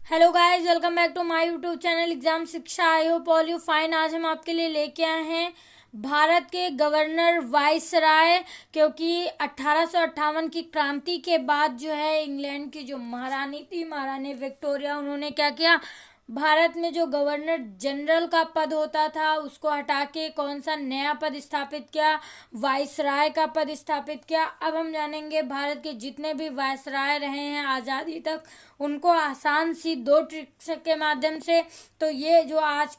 Hello guys, welcome back to my YouTube channel exam Shiksha. I hope all you fine. आज हम आपके लिए लेके आए हैं भारत के गवर्नर वाइसराय, क्योंकि 1858 की क्रांति के बाद जो है इंग्लैंड की जो महारानी थी, महारानी विक्टोरिया, उन्होंने क्या किया, भारत में जो गवर्नर जनरल का पद होता था उसको हटा के कौन सा नया पद स्थापित किया, वाइसराय का पद स्थापित किया। अब हम जानेंगे भारत के जितने भी वाइसराय रहे हैं आज़ादी तक, उनको आसान सी दो ट्रिक्स के माध्यम से। तो ये जो आज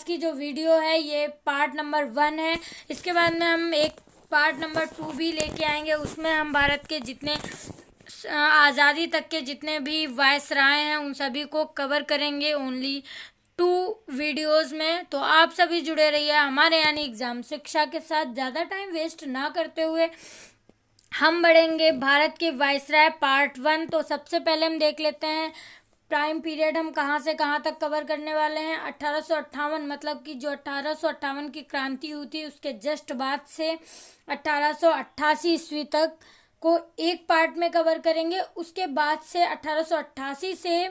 की जो वीडियो है ये पार्ट नंबर 1 है। इसके बाद में हम एक पार्ट नंबर 2 भी लेके आएंगे, उसमें हम भारत के जितने आज़ादी तक के जितने भी वायसराय हैं उन सभी को कवर करेंगे ओनली 2 वीडियोस में। तो आप सभी जुड़े रहिए हमारे यानी एग्जाम शिक्षा के साथ। ज़्यादा टाइम वेस्ट ना करते हुए हम बढ़ेंगे भारत के वायसराय पार्ट 1। तो सबसे पहले हम देख लेते हैं टाइम पीरियड हम कहाँ से कहाँ तक कवर करने वाले हैं। 1858 मतलब कि जो 1858 की क्रांति हुई थी उसके जस्ट बाद से 1888 ईस्वी तक को एक पार्ट में कवर करेंगे। उसके बाद से 1888 से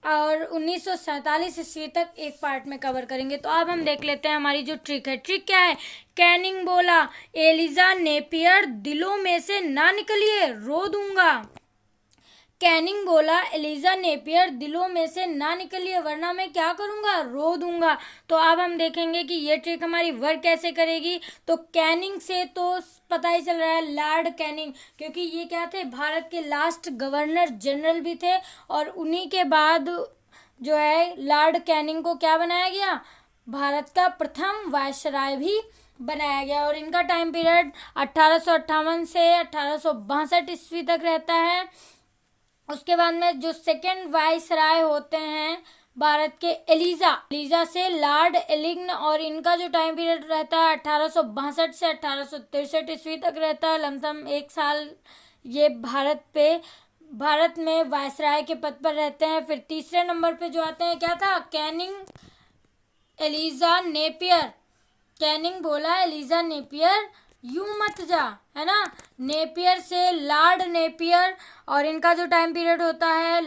और 1947 ईस्वी तक एक पार्ट में कवर करेंगे। तो अब हम देख लेते हैं हमारी जो ट्रिक है। ट्रिक क्या है? कैनिंग बोला, एलिजा नेपियर दिलों में से ना निकलिए, रो दूंगा। कैनिंग बोला, एलिजा नेपियर दिलों में से ना निकलिए वरना मैं क्या करूंगा, रो दूंगा। तो अब हम देखेंगे कि ये ट्रिक हमारी वर्क कैसे करेगी। तो कैनिंग से तो पता ही चल रहा है लॉर्ड कैनिंग, क्योंकि ये क्या थे, भारत के लास्ट गवर्नर जनरल भी थे। और उन्हीं के बाद जो है लॉर्ड कैनिंग को क्या बनाया गया, भारत का प्रथम वायसराय भी बनाया गया। और इनका टाइम पीरियड 1858 से 1862 ईस्वी तक रहता है। उसके बाद में जो सेकेंड वाइसराय होते हैं भारत के, एलिजा से लॉर्ड एलिग्न, और इनका जो टाइम पीरियड रहता है 1862 से 1863 ईस्वी तक रहता है। लमसम 1 साल ये भारत में वाइसराय के पद पर रहते हैं। फिर तीसरे नंबर पे जो आते हैं, क्या था, कैनिंग एलिजा नेपियर। कैनिंग बोला, एलिजा नेपियर यूं मत जा, है ना। नेपियर से लॉर्ड नेपियर, और इनका जो टाइम पीरियड होता है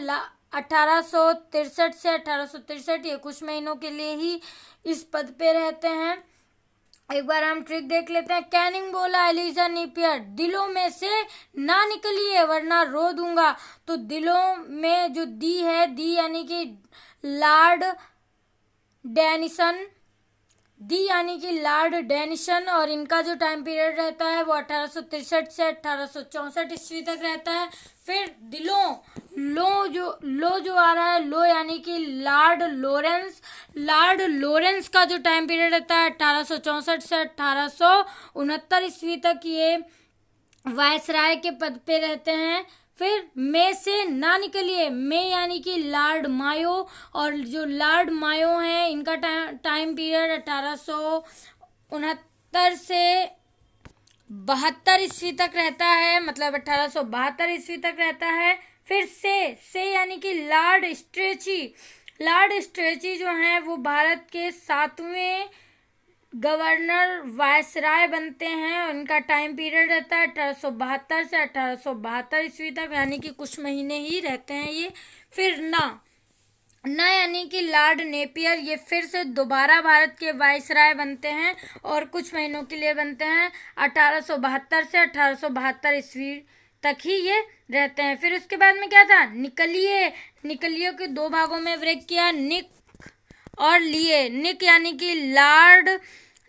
1863 से 1863, ये कुछ महीनों के लिए ही इस पद पे रहते हैं। एक बार हम ट्रिक देख लेते हैं। कैनिंग बोला, एलिजा नेपियर दिलों में से ना निकलिए वरना रो दूंगा। तो दिलों में जो दी है, दी यानी कि लॉर्ड डेनिसन, यानी कि लॉर्ड डेनिसन, और इनका जो टाइम पीरियड रहता है वो 1863 से 1864 ईस्वी तक रहता है। फिर दिलों, लो जो आ रहा है, लो यानी कि लॉर्ड लॉरेंस का जो टाइम पीरियड रहता है 1864 से 1869 ईस्वी तक ये वायसराय के पद पे रहते हैं। फिर मे से ना निकलिए, मे यानी कि लॉर्ड मायो, और जो लॉर्ड मायो हैं इनका टाइम पीरियड 1869 से 72 ईस्वी तक रहता है, मतलब 1872 ईस्वी तक रहता है। फिर से यानी कि लॉर्ड स्ट्रेची जो हैं वो भारत के 7वें गवर्नर वायसराय बनते हैं। उनका टाइम पीरियड रहता है 1872 से 1872 ईस्वी तक, यानी कि कुछ महीने ही रहते हैं ये। फिर ना यानी कि लॉर्ड नेपियर, ये फिर से दोबारा भारत के वायसराय बनते हैं और कुछ महीनों के लिए बनते हैं। 1872 से 1872 ईस्वी तक ही ये रहते हैं। फिर उसके बाद में क्या था, निकलिए के 2 भागों में ब्रेक किया, निक और लिए। निक यानी कि लॉर्ड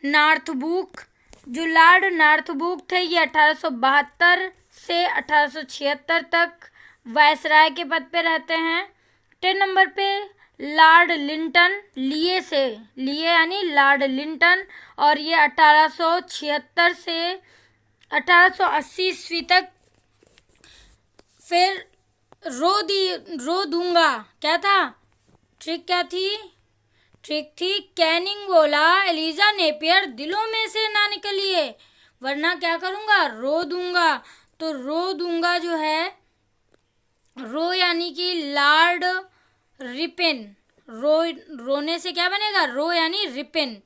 नॉर्थब्रूक, जो लॉर्ड नॉर्थब्रूक थे ये 1872 से 1876 तक वायसराय के पद पे रहते हैं। 10 नंबर पे लॉर्ड लिंटन, लिए यानी लॉर्ड लिंटन, और ये 1876 से 1880 ईस्वी तक। फिर रो दूंगा, क्या था, ट्रिक क्या थी, ट्रिक थी कैनिंग बोला, एलिजा नेपियर दिलों में से ना निकलिए वरना क्या करूंगा, रो दूंगा। तो रो दूंगा जो है, रो यानी कि लॉर्ड रिपेन, रोने से क्या बनेगा, रो यानी रिपेन,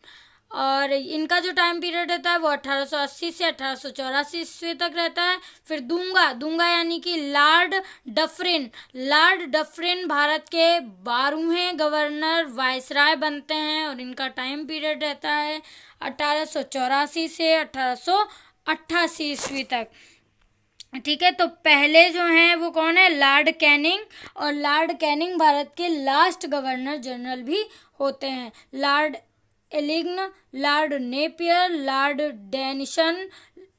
और इनका जो टाइम पीरियड रहता है वो 1880 से 1884 ईस्वी तक रहता है। फिर दूंगा यानी कि लॉर्ड डफरिन भारत के 12वें गवर्नर वायसराय बनते हैं और इनका टाइम पीरियड रहता है 1884 से 1888 ईस्वी तक। ठीक है, तो पहले जो हैं वो कौन है, लॉर्ड कैनिंग, और लॉर्ड कैनिंग भारत के लास्ट गवर्नर जनरल भी होते हैं। Lord Elgin, lord Napier, lord Denison,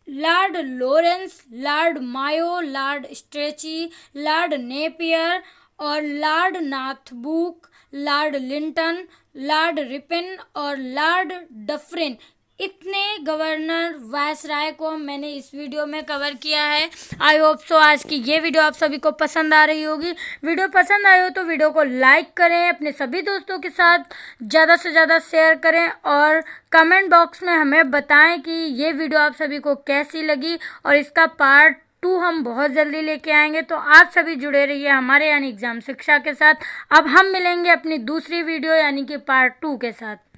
lord Lawrence, lord Mayo, lord Strachey, lord Napier और lord Northbrook, lord Lytton, lord Ripon और लॉर्ड डफरिन, इतने गवर्नर वायसराय को मैंने इस वीडियो में कवर किया है। आई होप सो आज की ये वीडियो आप सभी को पसंद आ रही होगी। वीडियो पसंद आई हो तो वीडियो को लाइक करें, अपने सभी दोस्तों के साथ ज़्यादा से ज़्यादा शेयर करें और कमेंट बॉक्स में हमें बताएं कि ये वीडियो आप सभी को कैसी लगी। और इसका पार्ट 2 हम बहुत जल्दी लेके आएंगे, तो आप सभी जुड़े रहिए हमारे यानी एग्जाम शिक्षा के साथ। अब हम मिलेंगे अपनी दूसरी वीडियो यानी कि पार्ट 2 के साथ।